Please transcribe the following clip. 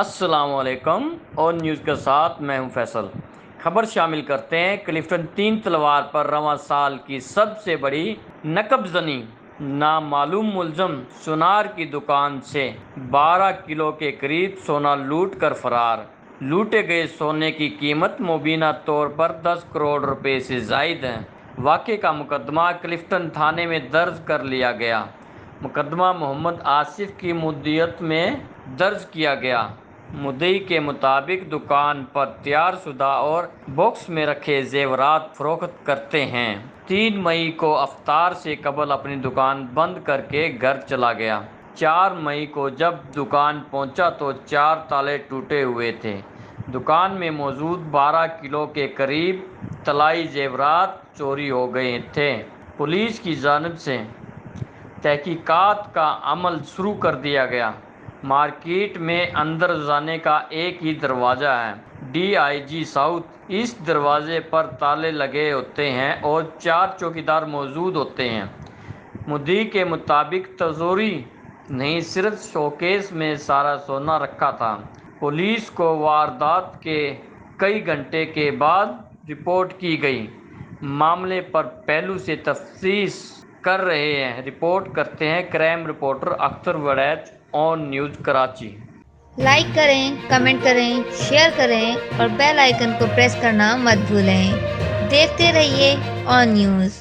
السلام علیکم اور نیوز کے ساتھ میں ہوں فیصل۔ خبر شامل کرتے ہیں۔ کلفٹن 3 تلوار پر رواں سال کی سب سے بڑی نقب زنی، نامعلوم ملزم سونار کی دکان سے 12 کلو کے قریب سونا لوٹ کر فرار۔ لوٹے گئے سونے کی قیمت مبینہ طور پر 10 کروڑ روپے سے زائد ہے۔ واقعے کا مقدمہ کلفٹن تھانے میں درج کر لیا گیا۔ مقدمہ محمد آصف کی مدیریت میں درج کیا گیا۔ مدعی کے مطابق دکان پر تیار شدہ اور باکس میں رکھے زیورات فروخت کرتے ہیں۔ 3 مئی کو افطار سے قبل اپنی دکان بند کر کے گھر چلا گیا۔ 4 مئی کو جب دکان پہنچا تو 4 تالے ٹوٹے ہوئے تھے۔ دکان میں موجود 12 کلو کے قریب طلائی زیورات چوری ہو گئے تھے۔ پولیس کی جانب سے تحقیقات کا عمل شروع کر دیا گیا۔ مارکیٹ میں اندر جانے کا ایک ہی دروازہ ہے، ڈی آئی جی ساؤتھ۔ اس دروازے پر تالے لگے ہوتے ہیں اور 4 چوکیدار موجود ہوتے ہیں۔ مدعی کے مطابق تجوری نہیں، صرف شوکیس میں سارا سونا رکھا تھا۔ پولیس کو واردات کے کئی گھنٹے کے بعد رپورٹ کی گئی۔ معاملے پر پہلو سے تفتیش کر رہے ہیں۔ رپورٹ کرتے ہیں کرائم رپورٹر اختر وڑیچ، آن نیوز کراچی۔ لائک کریں، کمنٹ کریں، شیئر کریں اور بیل آئیکن کو پریس کرنا مت بھولیں۔ دیکھتے رہیے آن نیوز۔